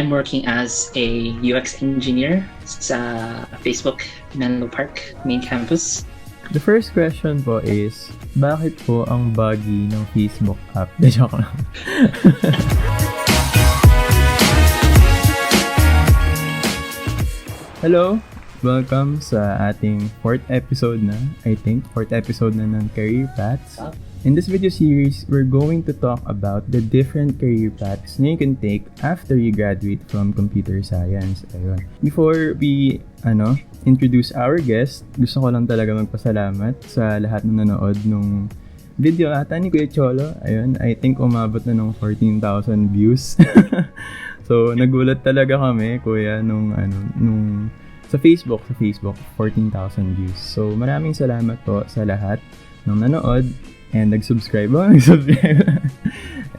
I'm working as a UX engineer sa Facebook Menlo Park main campus. The first question po is, bakit po ang buggy ng Facebook app? Joke lang. Hello! Welcome sa ating fourth episode na ng Career Paths. In this video series, we're going to talk about the different career paths na you can take after you graduate from computer science. Ayun. Before we introduce our guest, gusto ko lang talaga magpasalamat sa lahat ng nanood nung video ata ni Kuya Cholo. Ayun, I think umabot na ng 14,000 views. So, nagulat talaga kami, Kuya, nung sa Facebook, 14,000 views. So, maraming salamat po sa lahat ng nanood and nag-subscribe.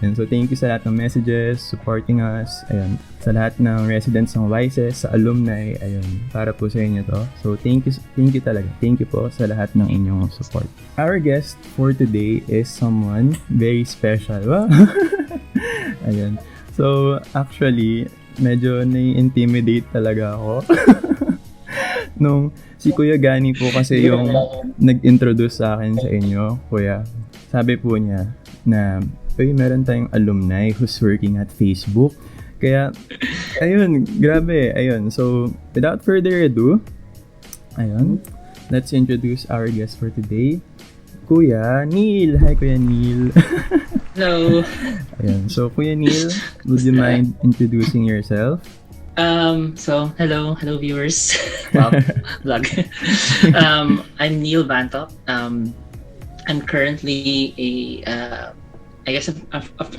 And so, thank you sa lahat ng messages, supporting us. Ayun, sa lahat ng residents ng YSES, sa alumni, ayun, para po sa inyo to. So, thank you talaga. Thank you po sa lahat ng inyong support. Our guest for today is someone very special. Wow. Ayun. So, actually, medyo nai-intimidate talaga ako. Nung si Kuya Gani po kasi yung nag-introduce sa akin sa inyo, Kuya. Sabi po niya na, meron tayong alumni who's working at Facebook. Kaya, ayun, grabe, ayun. So, without further ado, ayun, let's introduce our guest for today, Kuya Neil. Hi, Kuya Neil. Hello. Ayun, so Kuya Neil, would you mind introducing yourself? Hello viewers. Wow, vlog. I'm Neil Bantok. I'm currently I guess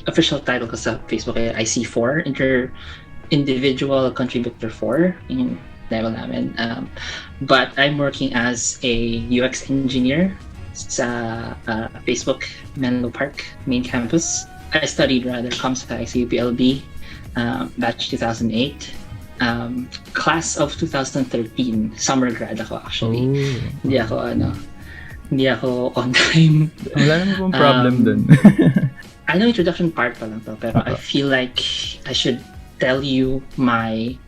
official title ko sa Facebook ay IC4, individual contributor 4 in level namin. But I'm working as a UX engineer sa Facebook Menlo Park main campus. I studied comms sa UPLB, batch 2008. Class of 2013, summer grad ako actually. Oh. Hindi ako on time. Wala naman pong problem dun. I know introduction part pa lang to, pero I feel like I should tell you my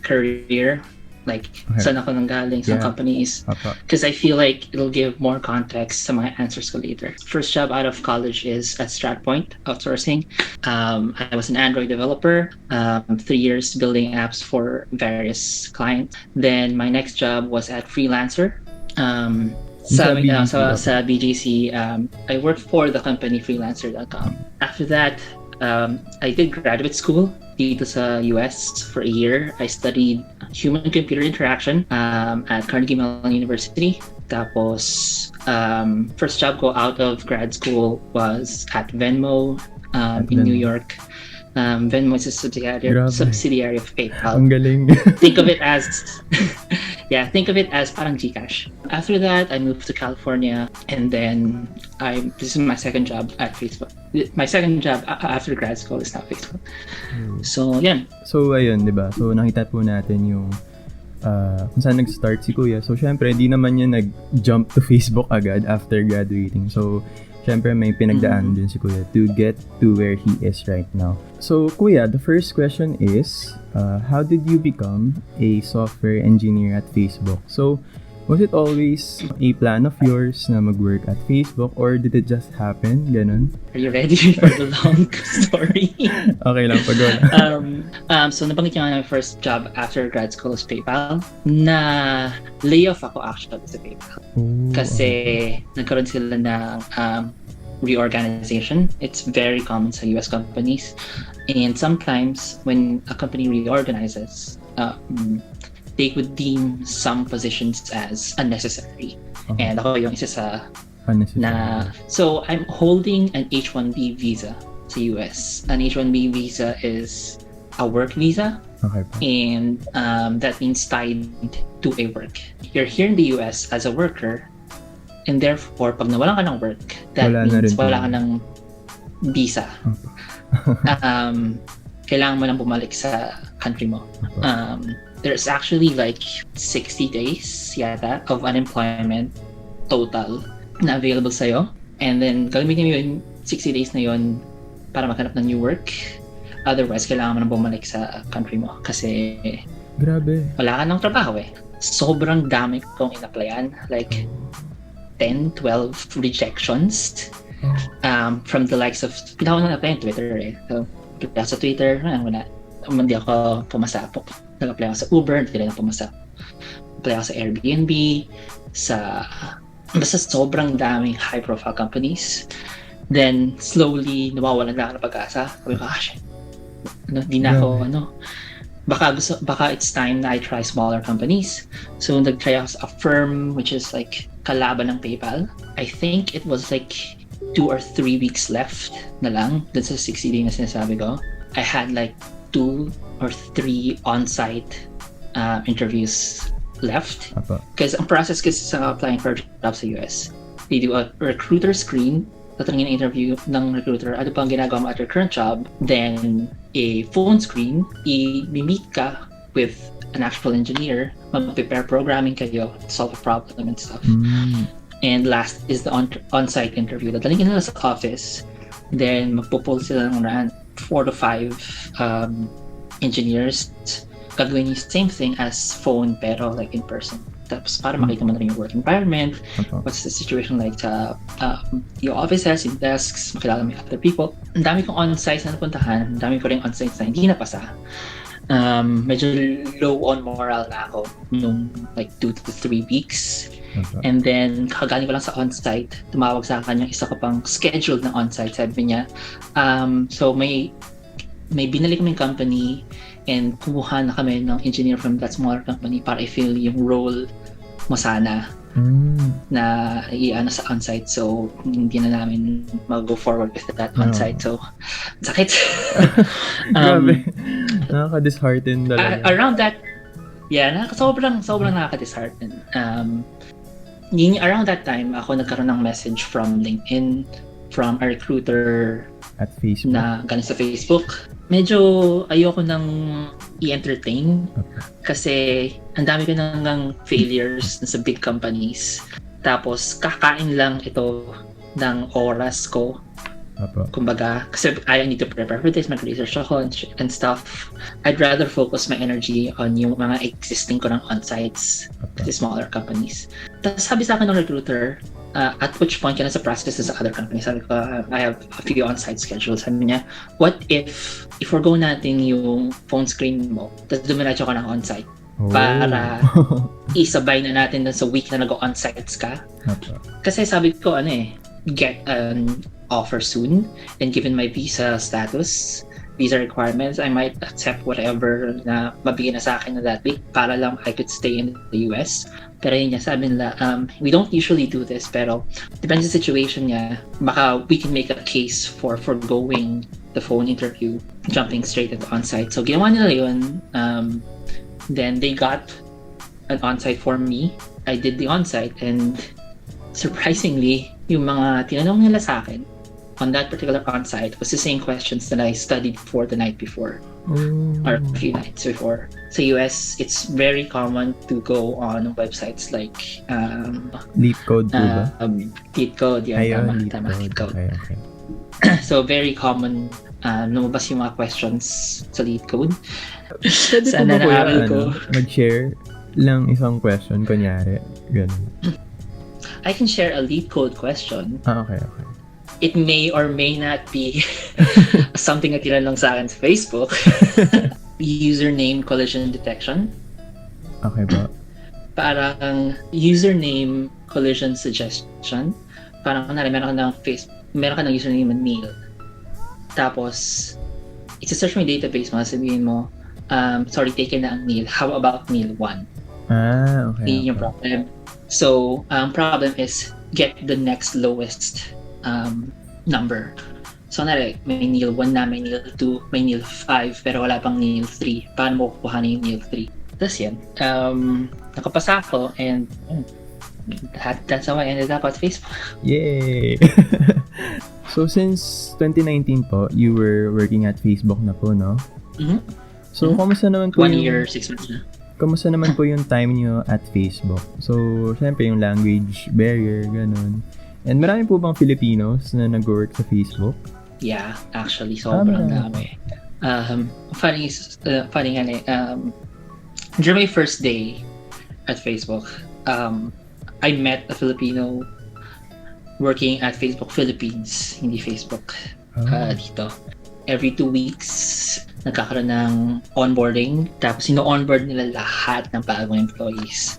career, like saan ako nanggaling, saan companies, because I feel like it'll give more context sa mga answers ko later. First job out of college is at StratPoint Outsourcing. I was an Android developer, 3 years building apps for various clients. Then my next job was at Freelancer. Sa BGC, I worked for the company freelancer.com. After that, I did graduate school dito sa US for a year. I studied human-computer interaction at Carnegie Mellon University. Tapos, first job ko out of grad school was at Venmo in New York. Venmo is a subsidiary of PayPal. Ang galing. Think of it as parang GCash. After that, I moved to California, and then this is my second job at Facebook. My second job after grad school is now Facebook. So, yan. So, ayun, di ba? So, nakita po natin yung kung saan nag-start si Kuya. So, syempre, di naman niya nag-jump to Facebook agad after graduating. So, syempre, may pinagdaan din si Kuya to get to where he is right now. So, Kuya, the first question is, how did you become a software engineer at Facebook? So, was it always a plan of yours na mag-work at Facebook, or did it just happen? Ganon? Are you ready for the long story? Okay lang, pag-wala. So, nabanggit niyo nga na first job after grad school is PayPal. Na layoff ako actually sa PayPal. Kasi nagkaroon sila ng reorganization. It's very common sa US companies. And sometimes when a company reorganizes, they would deem some positions as unnecessary. And ako yung isa sa so I'm holding an H-1B visa sa US. An H-1B visa is a work visa. Okay. And that means tied to a work. You're here in the US as a worker, and therefore, pag nawalan ka ng work, that means wala ka ng visa. Kailangan mo lang bumalik sa country mo. There's actually like 60 days yata of unemployment total na available sa'yo. And then, gagamitin mo yung 60 days na yun para maghanap ng new work. Otherwise, kailangan mo na bumalik sa country mo kasi Grabe. wala ka ng trabaho eh. Sobrang dami kong in-applyan. Like, 10, 12 rejections from the likes of, pinaka ko na-apply Twitter eh. So, apply sa Twitter, wala. Hindi ako pumasa. Nag-apply ako sa Uber, hindi rin ako pumasa. Apply ako sa Airbnb, basta sobrang daming high-profile companies. Then, slowly, nawawalan na ako ng pag-asa. Sabi ko, shit. Di na ako, baka it's time na I try smaller companies. So, nag-try ako sa Affirm, which is like, kalaban ng PayPal. I think it was like 2 or 3 weeks left na lang dun sa 60 days na sinasabi ko. I had like 2 or 3 on-site interviews left. Because ang process kasi sa applying for a job sa US, they do a recruiter screen, tatanungin ang interview ng recruiter, ano pang ginagawa mo at your current job, then a phone screen, i-meet ka with an actual engineer, mag-prepare programming kayo to solve a problem and stuff. And last is the on-site interview. Dadalhin nila sa office, then magpo-pull sila ng around 4 to 5 engineers. Gagawin yung same thing as phone pero like in person. Tapos para makita mo na rin yung work environment, what's the situation like sa yung offices, yung desks, makilala mo yung other people. Ang dami kong on-site na napuntahan, ang dami ko rin on-site na hindi napasa. Medyo low on moral na ako nung like 2 to 3 weeks. And then, kagaling ko lang sa on-site, tumawag sa akin yung isa ko pang scheduled na on-site. Sabi niya, so may binali kaming company and kumuha na kami ng engineer from that smaller company para i-fill yung role mo sana na i-ano sa on-site. So, hindi na namin mag-go forward with that on-site. So, sakit. Grabe. Nakaka-dishearten talaga. Around that, sobrang nakaka-dishearten. Around that time, ako nagkaroon ng message from LinkedIn, from a recruiter at Facebook na galing sa Facebook. Medyo ayoko nang i-entertain kasi ang dami ko nang failures sa big companies. Tapos kakain lang ito ng oras ko. Kumbaga, kasi I need to prepare for this, mag-research ako and stuff. I'd rather focus my energy on yung mga existing ko ng on-sites sa smaller companies. Tapos sabi sa akin ng recruiter, at which point ka na sa process sa other companies. Sabi ko, I have a few on-site schedules. Sabi niya, what if forgo natin yung phone screen mo, tapos dumiretso ka ng on-site para isabay na natin sa week na nag-on-sites ka? Kasi sabi ko, get an offer soon, and given my visa status, visa requirements, I might accept whatever na mabigyan na sa akin na that week para lang I could stay in the US. Pero yun niya, sabi nila, we don't usually do this, pero depends sa situation niya, baka we can make a case for forgoing the phone interview, jumping straight into on-site. So ginawa nila yun, then they got an on-site for me. I did the on-site, and surprisingly, yung mga tinanong nila sa akin on that particular on-site was the same questions that I studied for the night before, or a few nights before. Sa US, it's very common to go on websites like LeetCode po ba? LeetCode, tama, LeetCode. Okay. So very common lumabas yung mga questions sa LeetCode. Pwede po ba po mag-share lang isang question, kunyari, ganun? I can share a LeetCode question. Okay. It may or may not be something na tinanong sa akin sa Facebook. Username collision detection. Okay ba? Parang username collision suggestion. Parang meron ka ng username na Neil. Tapos, isa-search mo yung database mo, sabihin mo, sorry, taken na ang Neil. How about Neil 1? Okay. Yun yung problem. So, ang problem is get the next lowest number. So, may Neil 1 na, may Neil 2, may Neil 5, pero wala pang Neil 3. Paano mo kukuha na yung Neil 3? Tapos yan. Nakapasa ako, and that's how I ended up at Facebook. Yay! So, since 2019 po, you were working at Facebook na po, no? Mm-hmm. So, kamusta naman po 1 year, 6 months na. Kamusta naman po yung time nyo at Facebook? So, syempre yung language barrier, ganun. And marami po bang Filipinos na nag-work sa Facebook? Yeah, actually, sobrang dami. funny nga during my first day at Facebook, I met a Filipino working at Facebook Philippines, hindi Facebook dito. Every 2 weeks, nagkakaroon ng onboarding. Tapos, sino-onboard nila lahat ng bagong employees,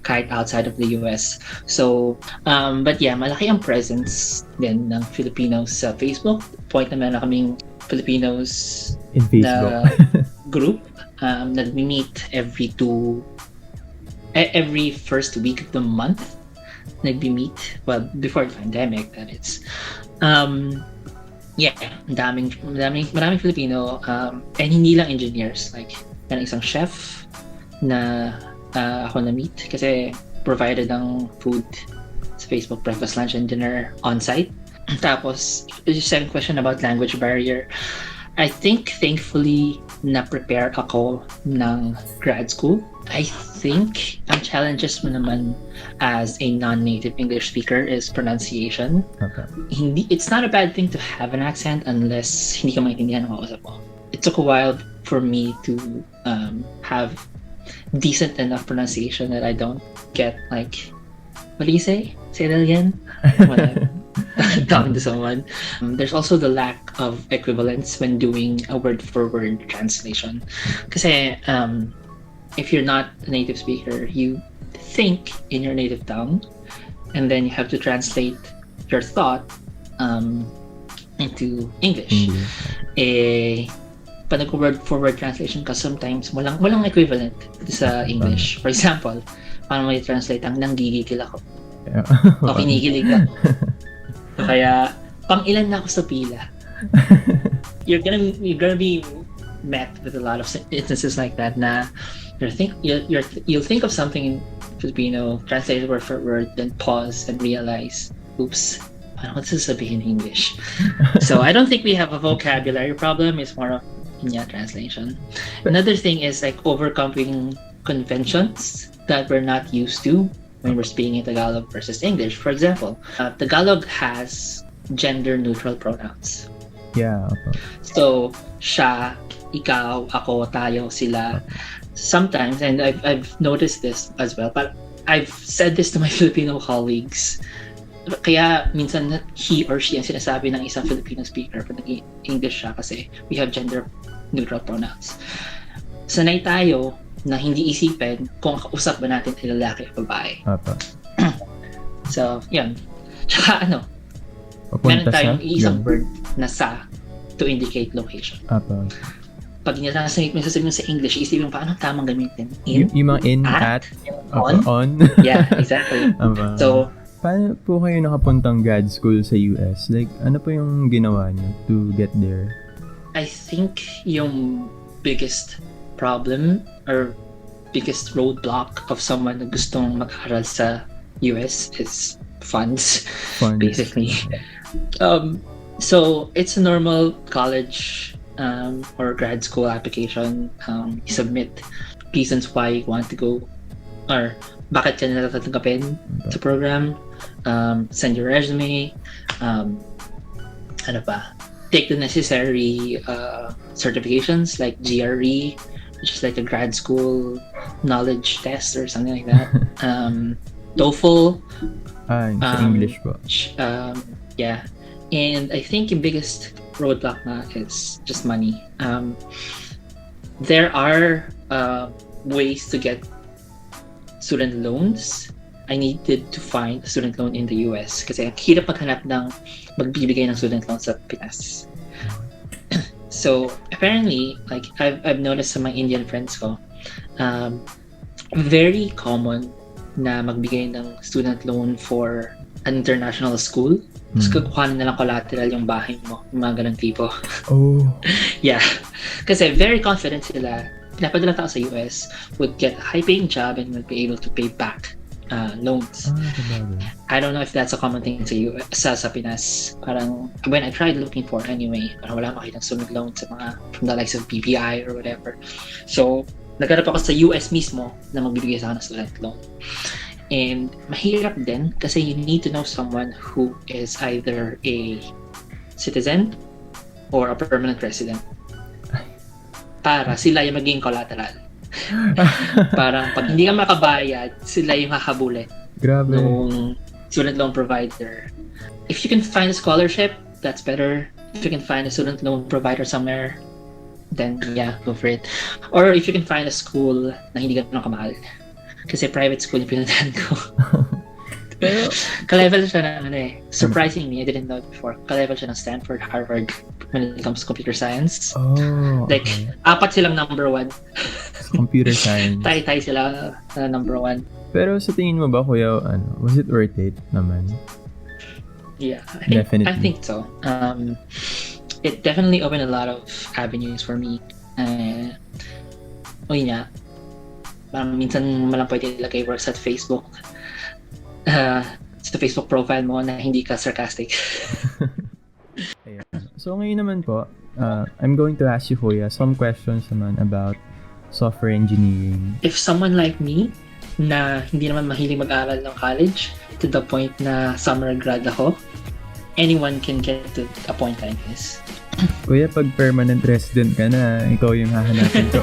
kahit outside of the US. So, but yeah, malaki ang presence din ng Filipinos sa Facebook. Point na meron kaming Filipinos in Facebook na group. Nag-meet every first week of the month. Nag-meet, well, before the pandemic, that is. Yeah, maraming Filipino, and hindi lang engineers. Like, yan isang chef na ako na-meet kasi provided ang food sa Facebook, breakfast, lunch, and dinner on-site. Tapos, yung second question about language barrier, I think, thankfully, na-prepare ako ng grad school. I think ang challenges mo naman as a non-native English speaker is pronunciation. Okay. It's not a bad thing to have an accent unless hindi ka maintindihan ang kausap mo. It took a while for me to have decent enough pronunciation that I don't get like, what do you say? Say that again? When I'm talking to someone. There's also the lack of equivalence when doing a word-for-word translation. Kasi if you're not a native speaker, you think in your native tongue, and then you have to translate your thought into English. Pag nag-word-for-word translation ka, sometimes walang equivalent sa English. For example, paano mo i-translate ang nanggigigil ako? O kinikilig ako. Kaya, pang ilan na ako sa pila. You're gonna be met with a lot of instances like that na you'll think of something in Filipino, translate it word for word, then pause and realize, oops, paano ko sasabihin in English? So I don't think we have a vocabulary problem. It's more of translation. Another thing is like overcoming conventions that we're not used to when we're speaking in Tagalog versus English. For example, Tagalog has gender-neutral pronouns. Yeah. Okay. So, siya, ikaw, ako, tayo, sila. Sometimes, and I've noticed this as well, but I've said this to my Filipino colleagues. Kaya minsan he or she ang sinasabi ng isang Filipino speaker pag nag-English siya kasi we have gender-neutral pronouns. Sanay tayo na hindi isipin kung kausap ba natin ay lalaki o babae. So, yun. Tsaka meron tayong isang word na sa to indicate location. Pag nila-translate mo sasabihin mo sa English, isipin mo paano tamang gamitin? Yung mga in, at, on. Yeah, exactly. So, paano po kayo nakapuntang grad school sa US? Like, ano po yung ginawa niyo to get there? I think yung biggest problem or biggest roadblock of someone na gustong mag-aral sa US is funds. Basically. So, it's a normal college or grad school application. You submit reasons why you want to go or bakit ka nila tatanggapin sa program. Send your resume. Take the necessary certifications like GRE, which is like a grad school knowledge test or something like that. TOEFL. English po. Yeah. And I think the biggest roadblock na is just money. There are ways to get student loans. I needed to find a student loan in the US kasi hirap maghanap ng magbibigay ng student loan sa Pinas. So apparently, like I've noticed sa mga Indian friends ko, very common na magbigay ng student loan for an international school. Tapos kukuhanin na lang collateral yung bahay mo, yung mga ganang tipo. Oh. Yeah. Kasi very confident sila, pinapadala tao sa US, would get a high-paying job and would be able to pay back loans. I don't know if that's a common thing sa Pinas. Parang, when I tried looking for anyway, parang wala makitang student loan sa mga, from the likes of BPI or whatever. So, naghanap ako sa US mismo na magbibigay sa akin ng student loan. And mahirap din kasi you need to know someone who is either a citizen or a permanent resident. para sila yung maging collateral. Parang pag hindi ka makabayad, sila yung hahabulin. Grabe. Nung student loan provider. If you can find a scholarship, that's better. If you can find a student loan provider somewhere, then yeah, go for it. Or if you can find a school na hindi ganun kamahal. Kasi private school yung pinuntahan ko. Pero, ka-level siya ng surprisingly, I didn't know it before. Ka-level siya ng Stanford, Harvard when it comes to computer science. oh, Like, okay. 4 silang number 1. Computer science. Tay-tay sila number 1. Pero sa tingin mo ba, kuya, was it worth it naman? Yeah, Definitely. I think so. It definitely opened a lot of avenues for me. Nga, parang minsan mo lang pwede ilagay works at Facebook. Sa Facebook profile mo na hindi ka sarcastic. Ayan. So ngayon naman po, I'm going to ask you, kuya, some questions naman about software engineering. If someone like me, na hindi naman mahilig mag-aral ng college, to the point na summer grad ako, anyone can get to a point like this. Kuya, pag permanent resident ka na, ikaw yung hahanapin ko.